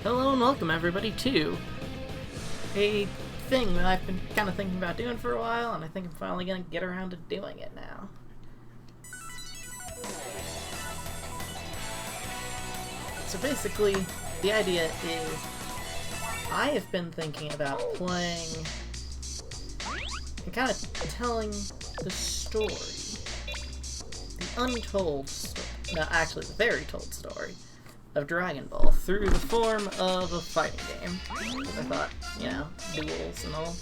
Hello and welcome everybody to a thing that I've been kind of thinking about doing for a while, and I think I'm finally going to get around to doing it now. So basically, the idea is I have been thinking about playing and kind of telling the story, the untold story, no, actually the very told story of Dragon Ball through the form of a fighting game. Because I thought, you know, duels and all.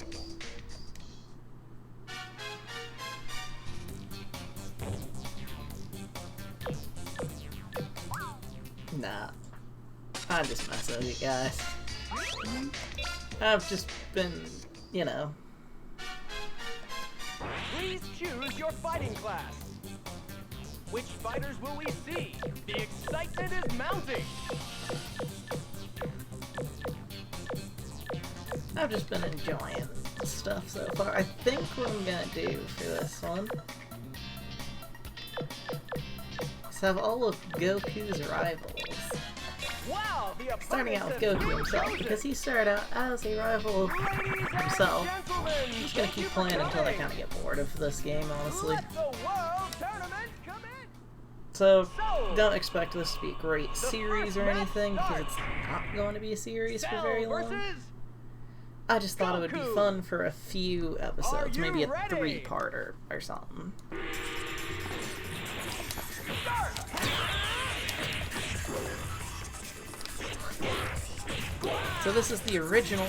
Nah. I'm just messing with you guys. I've just been, you know. Please choose your fighting class. Which fighters will we see? The excitement is mounting! I've just been enjoying stuff so far. I think what I'm gonna do for this one is have all of Goku's rivals. Wow, Starting out with Goku himself, because he started out as a rival of himself. I'm just gonna keep playing until I kind of get bored of this game, honestly. So, don't expect this to be a great series or anything, because it's not going to be a series for very long. I just thought it would be fun for a few episodes, maybe a 3-parter or something. So this is the original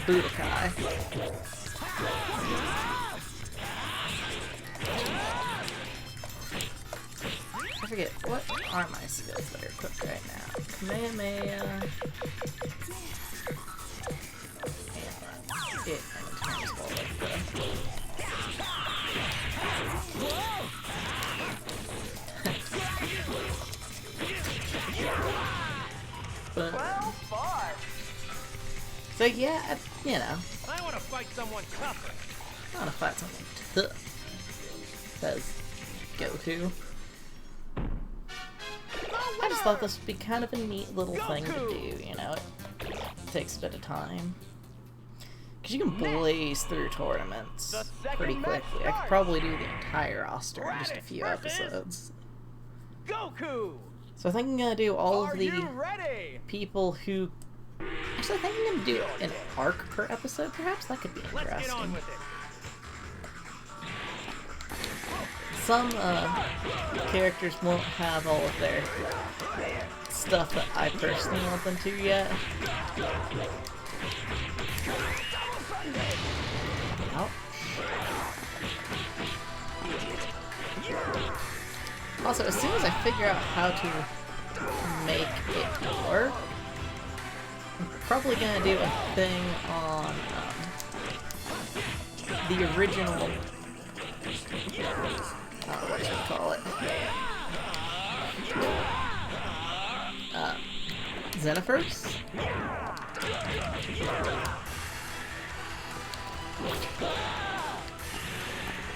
Budokai. I forget, what are my skills that are equipped right now? Kamehameha. It and Transball like But, so yeah, you know. I want to fight someone tougher. I want to fight someone tough. Says Goku. I just thought this would be kind of a neat little thing to do, you know? It takes a bit of time. Because you can blaze through tournaments pretty quickly. I could probably do the entire roster in just a few episodes. Goku! So I think I'm going to do all of the people who... Actually, I think I'm going to do an arc per episode, perhaps? That could be interesting. Let's get on with it. Some characters won't have all of their stuff that I personally want them to yet. Ouch. Also, as soon as I figure out how to make it work, I'm probably gonna do a thing on the original. What should we call it? Xenoverse?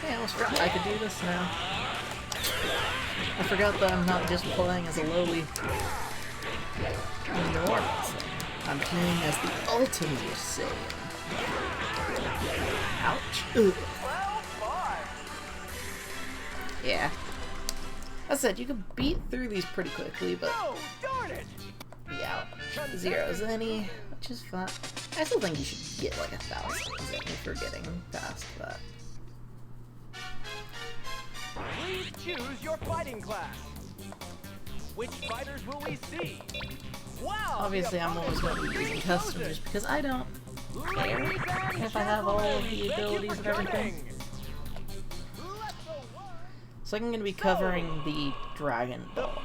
Hey, I almost forgot I could do this now. I forgot that I'm not just playing as a lowly normal. I'm playing as the ultimate Saiyan. Ouch. Ugh. Yeah. As I said, you can beat through these pretty quickly, but yeah, zero Zenny, which is fine. I still think you should get like 1,000 Zenny for getting past that. Please choose your fighting class. Which fighters will we see? Wow! Obviously, I'm always going to be using custom just because I don't care if I have all of the abilities and everything. So I'm going to be covering the Dragon Ball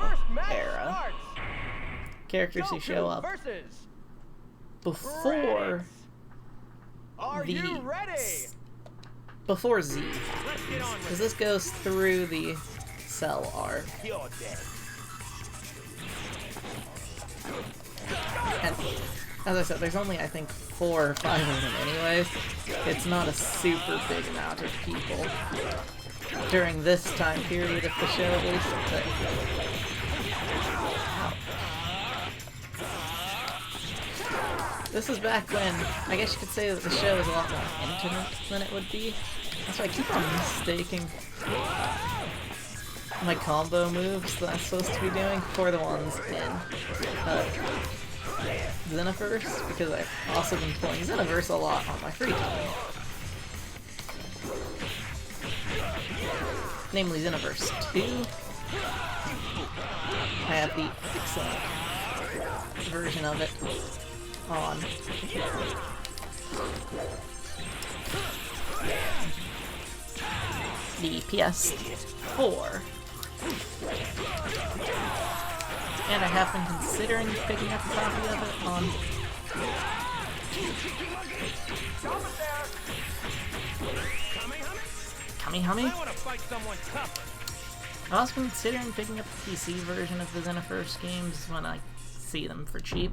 era. Characters who show up before before Z happens, because this goes through the Cell arc. And as I said, there's only I think 4 or 5 of them anyways. It's not a super big amount of people during this time period of the show, at least. This is back when, I guess you could say that the show was a lot more intimate than it would be. That's why I keep on mistaking my combo moves that I'm supposed to be doing for the ones in Xenoverse, because I've also been playing Xenoverse a lot on my free time. Namely Xenoverse 2. I have the excellent version of it on the PS4. And I have been considering picking up a copy of it on Kami-Hami? I've also been considering picking up the PC version of the Xenoverse games when I see them for cheap.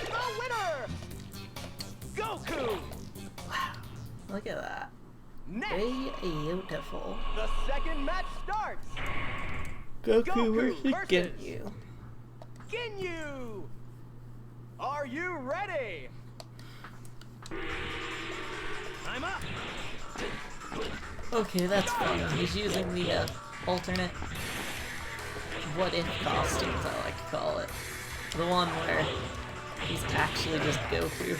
The winner! Goku! Wow, look at that. Next, Beautiful. the second match starts. Goku versus Ginyu. Ginyu! Are you ready? I'm up. Okay, that's fun. He's using the alternate what-if costumes, I like to call it. The one where he's actually just Goku.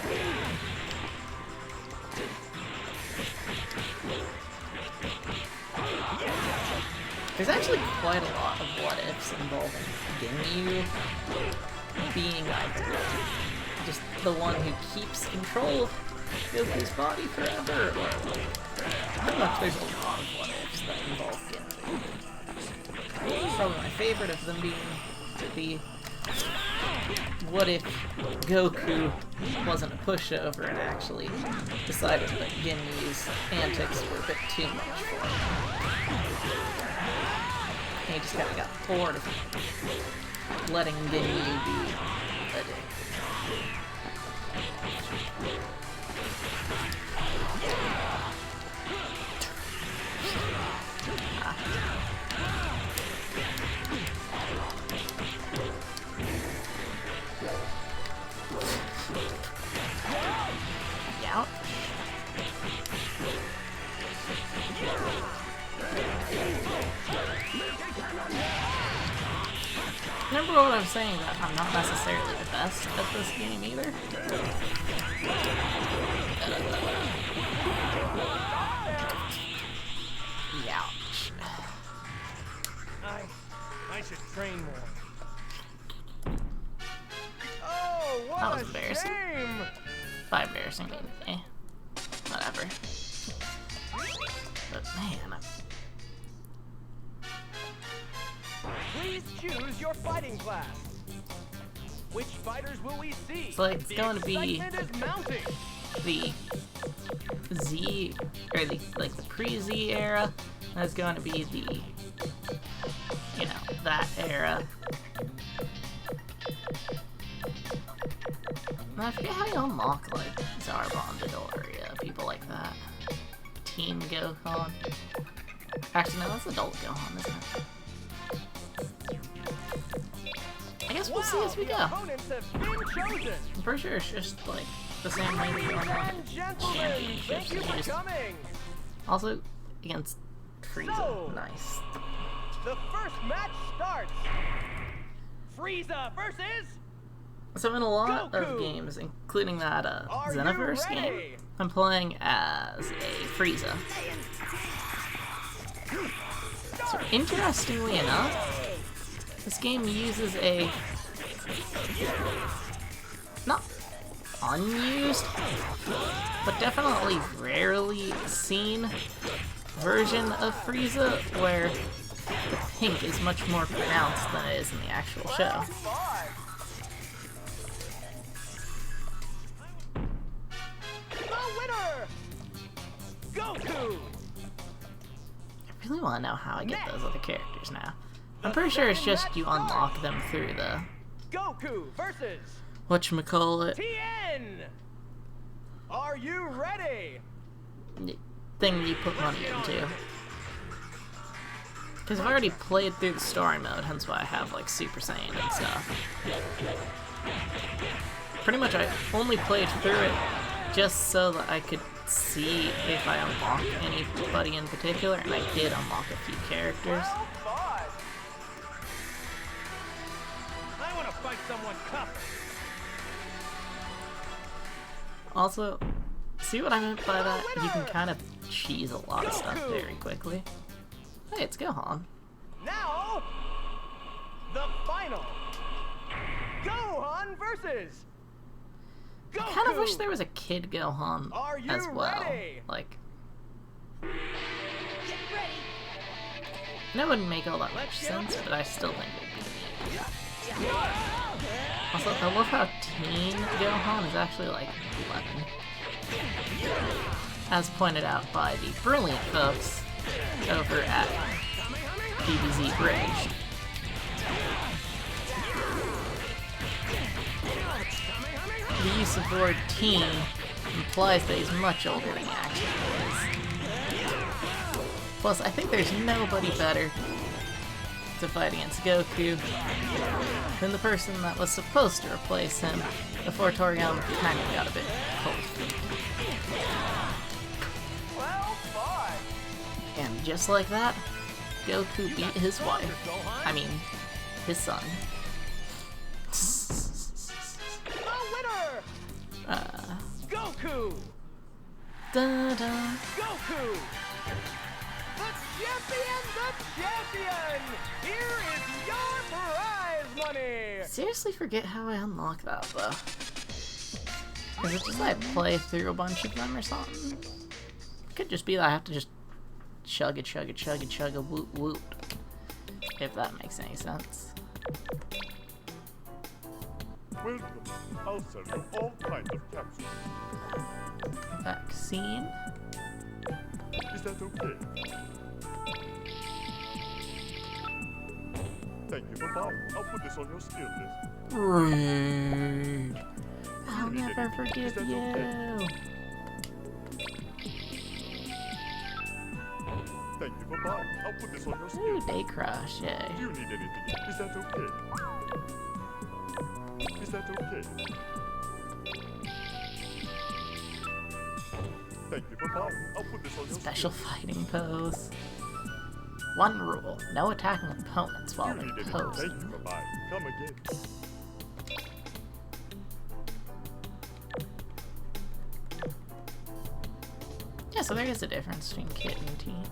There's actually quite a lot of what-ifs involving Ginyu being either just the one who keeps control of Goku's body forever, or pretty much there's a lot of what-ifs that involve Ginyu. Probably my favorite of them being the what if Goku wasn't a pushover and actually decided that Ginyu's antics were a bit too much for him. He just kind of got bored of letting Ginyu be a dick. Ouch. Remember what I was saying that I'm not necessarily the best at this game either? Ouch. I should train more. Oh, what That was a embarrassing. shame! By embarrassing, I mean, whatever. But man, Please choose your fighting class. Which fighters will we see? it's like it's The going to be excitement is mounting. the Z, or the pre-Z era. That's going to be the, you know, that era. I forget how you unlock, like, Zarbon, Midoriya, people like that. Teen Gohan. Actually, no, that's Adult Gohan, isn't it? I guess we'll see as we go. Opponents have been chosen. I'm pretty sure it's just, like, the same way that you unlock And gentlemen, championships. thank you You for just- coming. Also, against Frieza. So- Nice. The first match starts. Frieza versus So in a lot Goku. of games, including that Are you Xenoverse ready? game, I'm playing as a Frieza. So interestingly enough, this game uses a not unused, but definitely rarely seen version of Frieza where the pink is much more pronounced than it is in the actual show. The winner, Goku. I really want to know how I get those other characters now. I'm pretty sure it's just you unlock them through the Goku versus whatchamacallit Tien. Are you ready? thing that you put money into. Because I've already played through the story mode, hence why I have like Super Saiyan and stuff. pretty much I only played through it just so that I could see if I unlock anybody in particular, and I did unlock a few characters. Well fought. I want to fight someone tough. Also, see what I meant by that? You can kind of cheese a lot of stuff very quickly. Hey, it's Gohan. Now, the final. Gohan versus Goku. I kind of wish there was a kid Gohan Are you as well. ready? Like, Get ready. that wouldn't make all that much sense, but I still think it would be neat. Also, I love how teen Gohan is actually like 11. As pointed out by the brilliant folks over at DBZ Bridge. The use of the word teen implies that he's much older than he actually is. Plus, I think there's nobody better to fight against Goku than the person that was supposed to replace him before Toriyama kind of got a bit cold feet. Well fought. And just like that, Goku beat his wife. I mean, his son. The winner, Goku. Da-da. Goku. The champion! Here is your prize money! Seriously forget how I unlock that, though. Is it just that I play through a bunch of them or something? Could just be that I have to just chug a woot woot. If that makes any sense. Welcome. I'll sell you all kinds of capsules. Vaccine? Is that okay? Thank you for buying. I'll put this on your skill list. Rude. I'll never forgive you. Thank you for buying. I'll put this on your skill Ooh, list. day crush, Do yay. you need anything? Is that okay? Is that okay? Thank you for buying. I'll put this on your Special skill fighting pose. One rule, no attacking opponents while list. Do you they're need anything? Thank posing. you for buying. Come again. Yeah, so there is a difference between kid and teen.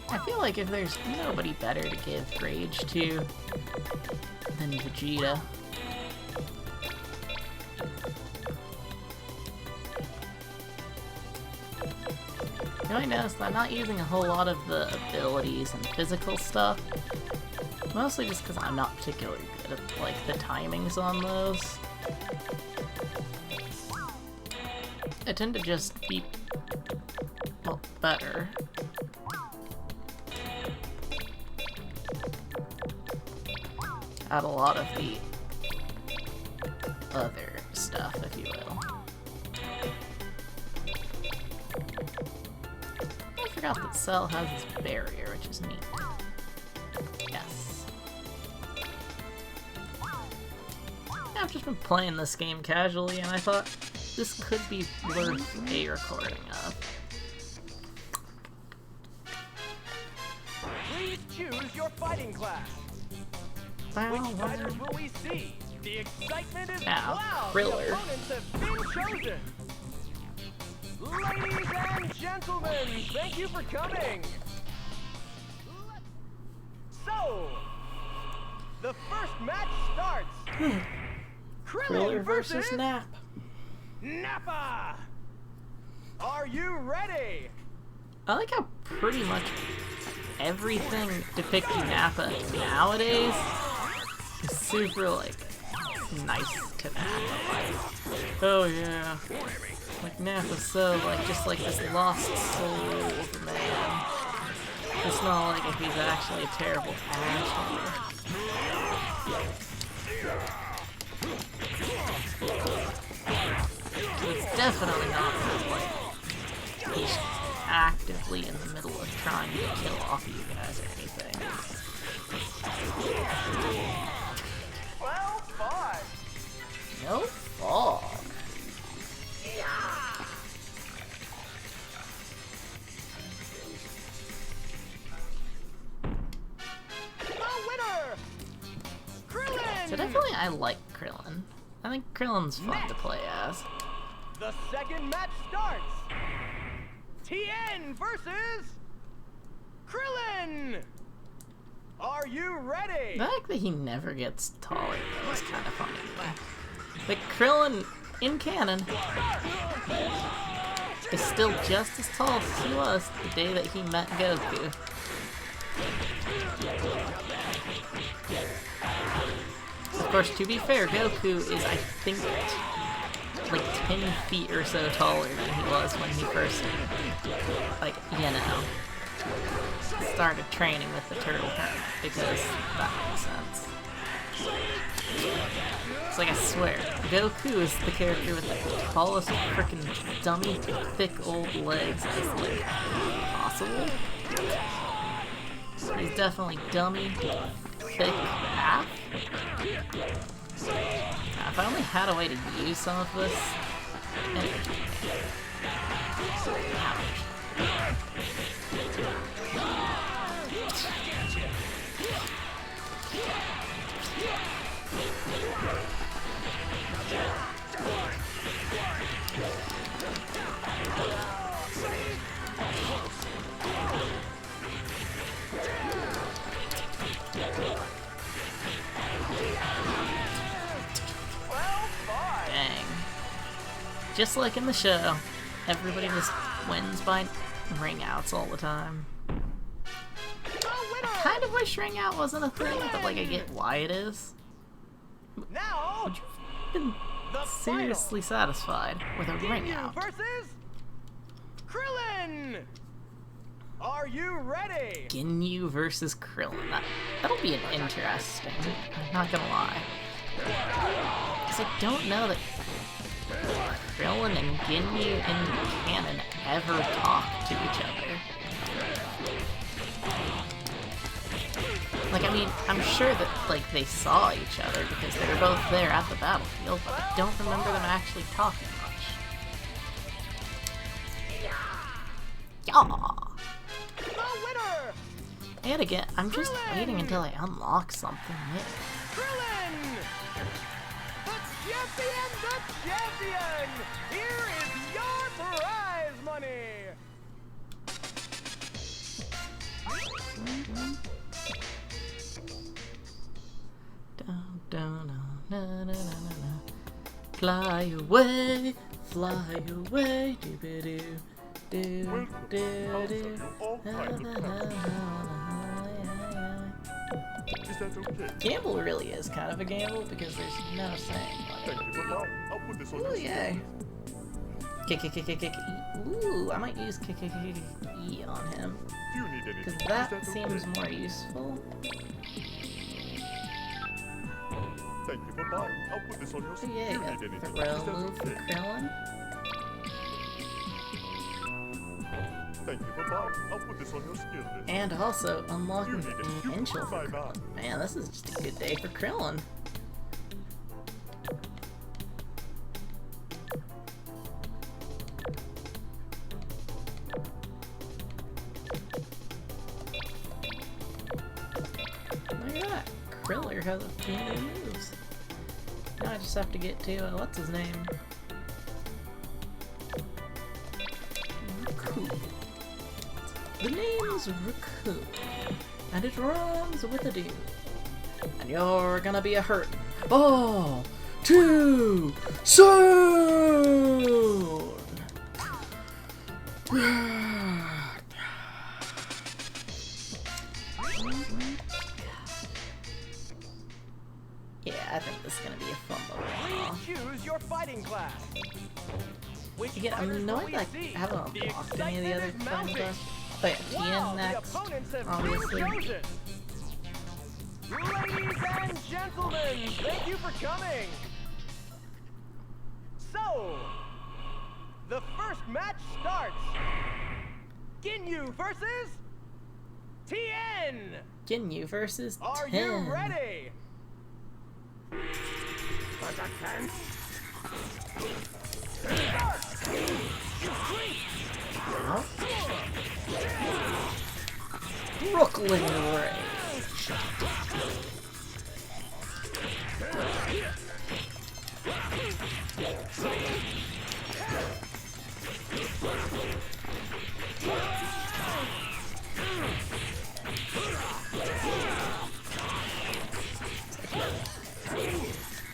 I feel like if there's nobody better to give rage to than Vegeta. You might notice that I'm not using a whole lot of the abilities and physical stuff. Mostly just because I'm not particularly good at, like, the timings on those. I tend to just be, well, better. At a lot of the other stuff, if you will. I forgot that Cell has this barrier, which is neat. Yes. Yeah, I've just been playing this game casually, and I thought this could be worth a recording of. Please choose your fighting class. Which fighters will we see? The excitement is Now, loud. Krillin. The opponents have been chosen. Ladies and gentlemen, thank you for coming. So, the first match starts. Krillin versus Nap. Nappa. Are you ready? I like how pretty much everything depicting Nappa nowadays is super, like, nice to Nappa. Like, oh yeah. Like, Nappa's so, like, just like this lost soul of a man. It's not like if he's actually a terrible asshole. It's definitely not like he's actively in the middle of trying to kill off you guys or anything. Well, fun. No fog. The winner, Krillin. So definitely I like Krillin. I think Krillin's fun to play as. The second match starts. Tien versus Krillin. Are you ready? The fact that he never gets taller though is kind of funny to me. Like, Krillin, in canon, is still just as tall as he was the day that he met Goku. Of course, to be fair, Goku is, I think, like 10 feet or so taller than he was when he first, like, you know, started training with the turtle hermit, because that makes sense. It's like, I swear, Goku is the character with the tallest frickin' dummy thick old legs as, like, possible. He's definitely dummy thick half. Now, if I only had a way to use some of this. Anyway. Dang. Just like in the show, everybody just wins by ring outs all the time. I kind of wish ring out wasn't a thing, but like I get why it is. Now, Would you have been seriously satisfied with a ring out? versus Krillin. Are you ready? Ginyu versus Krillin. That'll be an interesting. I'm not gonna lie. Because I don't know that Krillin and Ginyu in canon ever talk to each other. Like, I mean, I'm sure that, like, they saw each other because they were both there at the battlefield, but I don't remember them actually talking much. Yeah. The winner, And again, I'm just waiting until I unlock something new. Krillin. The champion. Here is your prize money. Down, down, na, na, na, na, na. Fly away, doo-ba-doo, doo, Welcome. doo, I'll doo. serve you all Na, kinds na, of na, packages. na, Is that okay? Gamble really is kind of a gamble because there's no saying Thank you. Bye-bye. I'll put this on your Ooh, yay. Kick, kick, kick, kick, kick, E. Ooh, I might use kick, kick, kick, kick, E on him. Do you need anything? Because Is that okay? seems more useful. Thank you. Bye-bye. I'll put this on your So Do yeah, you you got need the anything? throw Is that move for okay? Krillin. Thank you. Bye-bye. I'll put this on your skill list. And also Do you unlocking need it? potential for Bye-bye. Krillin. Man, this is just a good day for Krillin. Look at that. Kriller has a few new moves. Now I just have to get to, what's his name? Goku. The name's Goku, and it rhymes with a dude. And you're gonna be a hurt. Ball too soon. I think this is gonna be a fun level. Please choose your fighting class. Which Again, I'm fighters annoyed will that we I see? haven't The unlocked any of the other excitement is fighting mounting. classes. Oh yeah, Wow, Tien the next, opponents have obviously. been chosen. Ladies and gentlemen, thank you for coming. So, the first match starts. Ginyu versus Tien. Ginyu versus Are Tien. you ready? Huh? Brooklyn Ray.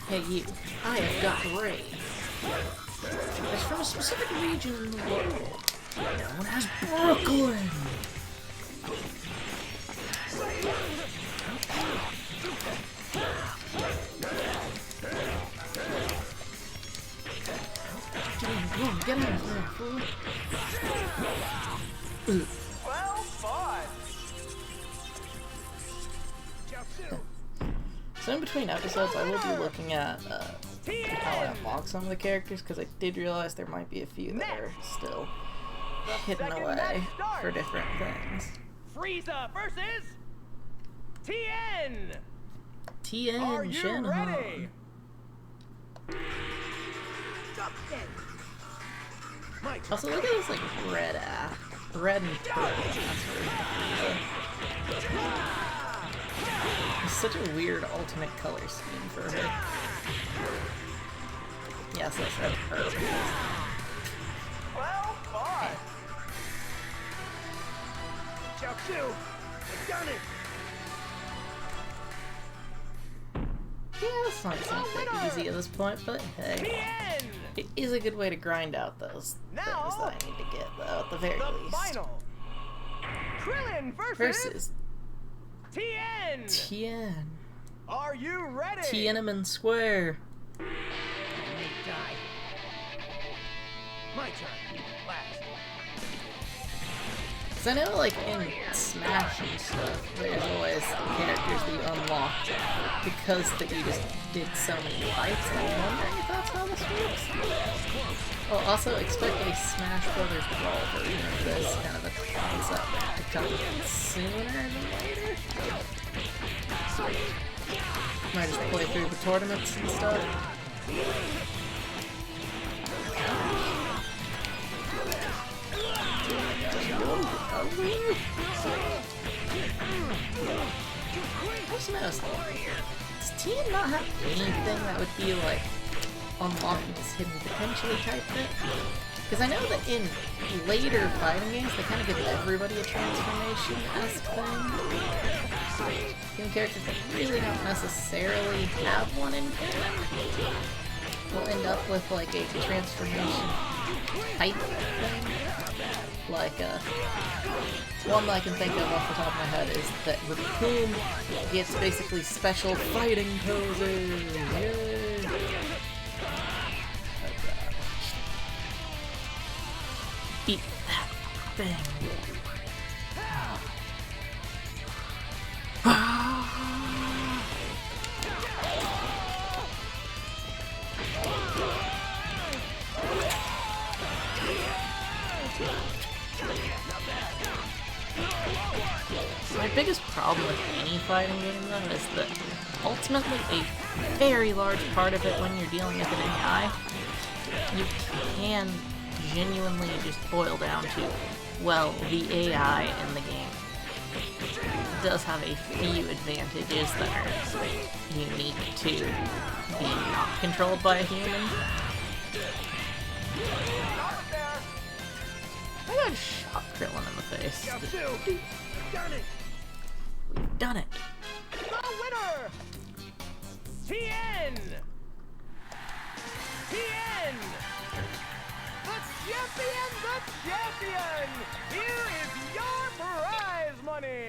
Hey you, I have got Ray. It's from a specific region in the world. No one has Brooklyn. Get in here, fool. Well fought. So in between episodes, I will be looking at how I unlock some of the characters, because I did realize there might be a few that are still hidden away for different things. Frieza versus Tien. Tien Are you Shinhan. ready? Also, look at this like red and purple. It's such a weird alternate color scheme for her. Yes, that's red and purple. Well fought. Jiaozu, I've done it. Yeah, this might seem a bit easy at this point, but hey. Tien. It is a good way to grind out those things that I need to get, though, at the very The least. final. Krillin Versus Tien. Tien. Are you ready? Tiananmen Square. Die. My turn. Last. Because I know, like, in Smash and stuff, there's always characters that you unlock because that you just did so many fights, and I'm wondering if that's how this works. Well, also expect a Smash Brothers Brawl version of this kind of a concept to come sooner than later. Might just play through the tournaments and stuff. I just noticed, does Tien not have anything that would be like unlocking this hidden potentially type bit? Because I know that in later fighting games, they kind of give everybody a transformation-esque thing. Even characters that really don't necessarily have one in canon will end up with like a transformation type thing. Like, one that I can think of off the top of my head is that Raccoon gets basically special fighting poses. Yay! Eat that thing. My biggest problem with any fighting game, though, is that ultimately a very large part of it when you're dealing with an AI, you can genuinely just boil down to, well, the AI in the game does have a few advantages that are unique to being not controlled by a human. I got shot Krillin in the face. Jiaozu, done it. We've done it. The winner, Tien. Tien. The champion. Here is your prize money.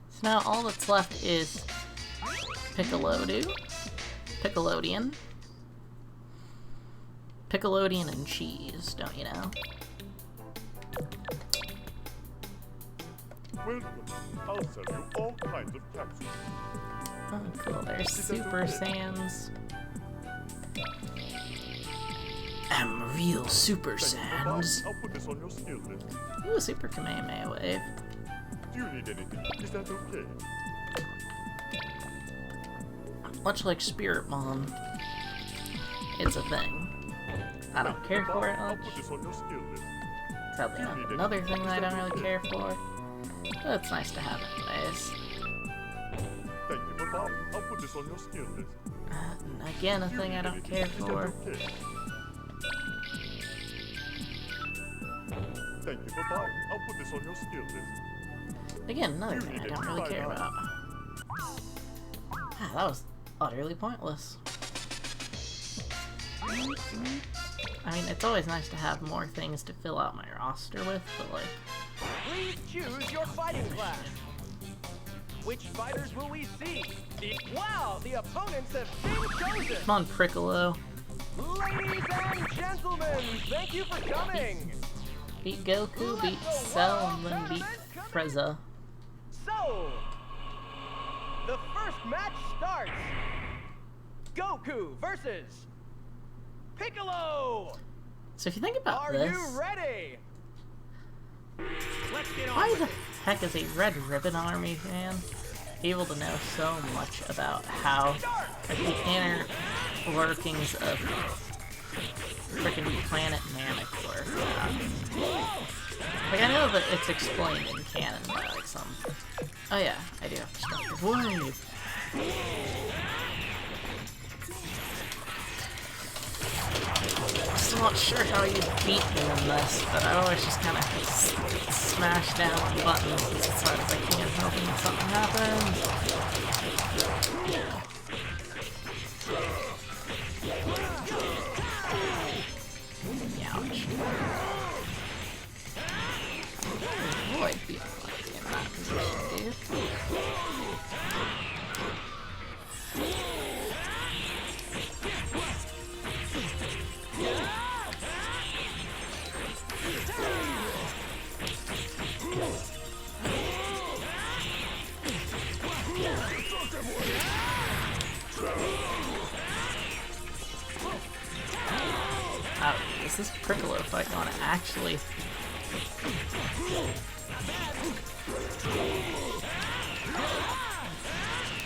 So now all that's left is Piccolo. Piccolodian. Piccolodian and cheese, don't you know? Welcome. I'll sell you all kinds of capsules. Oh, cool. There's Super Sans. I'm real Super Sans. I'll put this on your skill list. Ooh, Super Kamehameha Wave. Do you need anything? Is that okay? Much like Spirit Bomb, it's a thing. I don't care for it I'll much. put this on your skill list. Sadly, another thing that I don't really care for. But it's nice to have anyways. Thank you for buying. I'll put this on your skill list. And again, a thing I don't care for. Okay. Thank you for buying. I'll put this on your skill list. Again, another thing I don't really care about. Ah, that was utterly pointless. I mean, it's always nice to have more things to fill out my roster with, but like... Please choose your fighting class. Which fighters will we see? Wow, the opponents have been chosen! Come on, Piccolo. Ladies and gentlemen, thank you for coming! Beat Goku, beat Cell, and then beat Frieza. So, the first match starts. Goku versus Piccolo! So if you think about Are this, you ready? Let's get on why with the it. heck is a Red Ribbon Army fan able to know so much about how the inner workings of freaking planet Namek work? Like, I know that it's explained in canon by like some... Oh yeah, I do have Destructive Wave. I'm not sure how you beat them in this, but I always just kind of smash down on buttons as hard as I can, hoping something happens. Ouch. Avoid being like in that position, dude. Is this Piccolo fight gonna actually...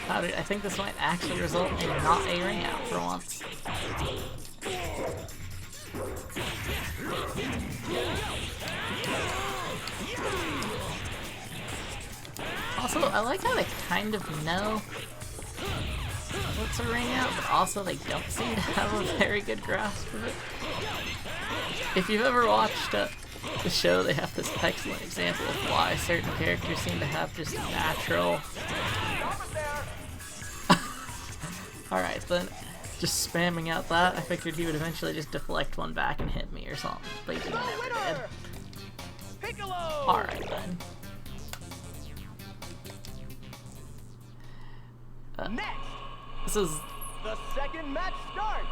I think this might actually result in not a ring out for once. Also, I like how they kind of know what's a ring out, but also they don't seem to have a very good grasp of it. If you've ever watched the show, they have this excellent example of why certain characters seem to have just natural... Alright, then, just spamming out that, I figured he would eventually just deflect one back and hit me or something, but he never did. Piccolo! Alright then. Next, This is... the second match starts.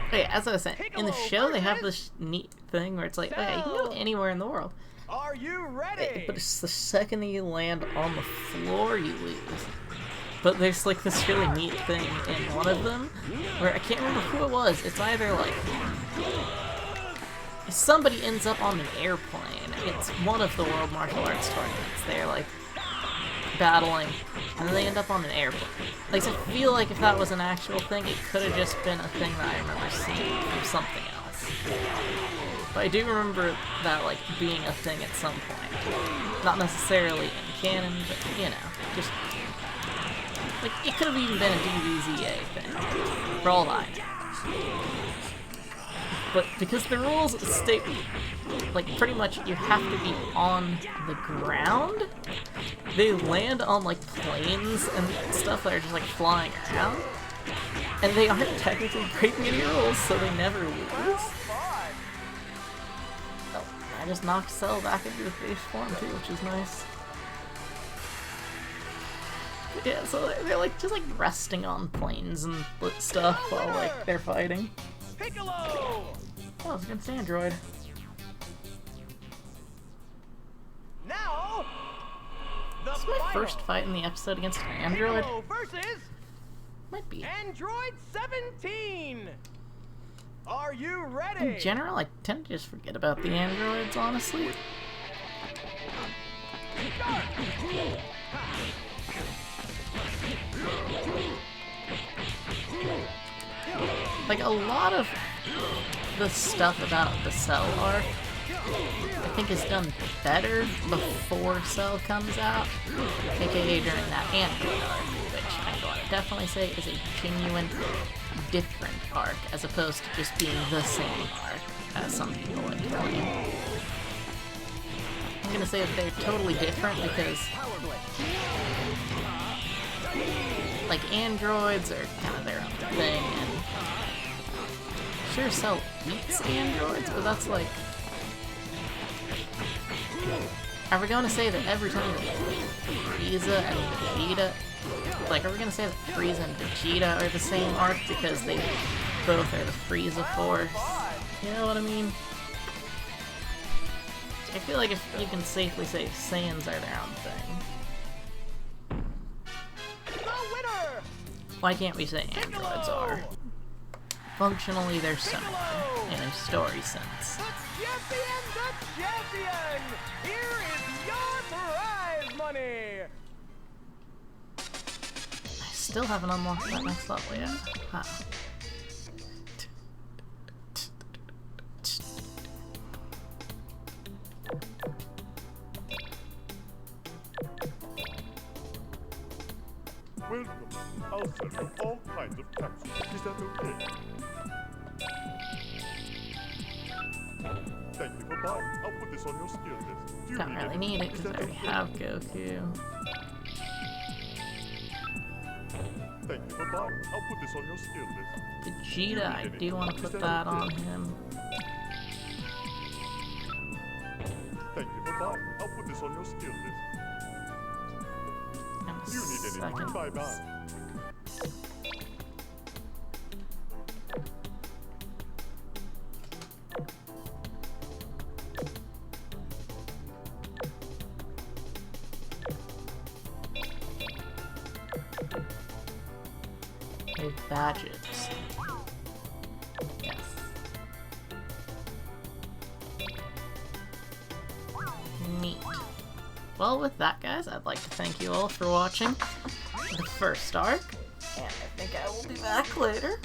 Okay, as I was saying, in the show they have this neat thing where it's like, okay, you can go anywhere in the world. Are you ready? But it's the second that you land on the floor you lose. But there's like this really neat thing in one of them where I can't remember who it was. It's either like somebody ends up on an airplane. It's one of the World Martial Arts tournaments. They're like battling and then they end up on an airplane. Like, I feel like if that was an actual thing, it could have just been a thing that I remember seeing from something else. But I do remember that like being a thing at some point. Not necessarily in canon, but you know, just like it could have even been a DBZA thing, for all I know. But because the rules state, like, pretty much you have to be on the ground, they land on, like, planes and stuff that are just, like, flying around. And they aren't technically breaking any rules, so they never lose. Oh, I just knocked Cell back into his base form, too, which is nice. Yeah, so they're like just like resting on planes and stuff while like they're fighting. Piccolo! Oh, it's against Android. Now, the This is my final. first fight in the episode against an Android. Piccolo versus Might be. Android 17. Are you ready? In general, I tend to just forget about the androids, honestly. Like, a lot of the stuff about the Cell arc, I think is done better before Cell comes out, aka during that Android arc, which I'm going to definitely say is a genuine different arc, as opposed to just being the same arc, as some people like to claim. I'm gonna say that they're totally different because, like, androids are kind of their own thing, and sure, Cell eats androids, but that's like... Are we going to say that every time that Frieza and Vegeta... Like, are we going to say that Frieza and Vegeta are the same arc because they both are the Frieza Force? You know what I mean? I feel like if you can safely say Saiyans are their own thing. The winner! Why can't we say androids are? Functionally, they're similar in a story sense. The champion! Here is your prize money! I still haven't unlocked that next level yet. Huh. Welcome. I'll sell you all kinds of capsules. Is that okay? Thank you for buying. I'll put this on your skill list. Do you Don't really need it Is because I that already okay? have Goku. Thank you for buying. I'll put this on your skill list. Vegeta, I do want to put that on him. Thank you for buying. I'll put this on your skill list. In a Do you need anything? second. Bye-bye. With badges. Yes. Neat. Well, with that, guys, I'd like to thank you all for watching the first arc, and I think I will be back later.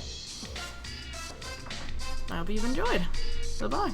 I hope you've enjoyed. Bye-bye.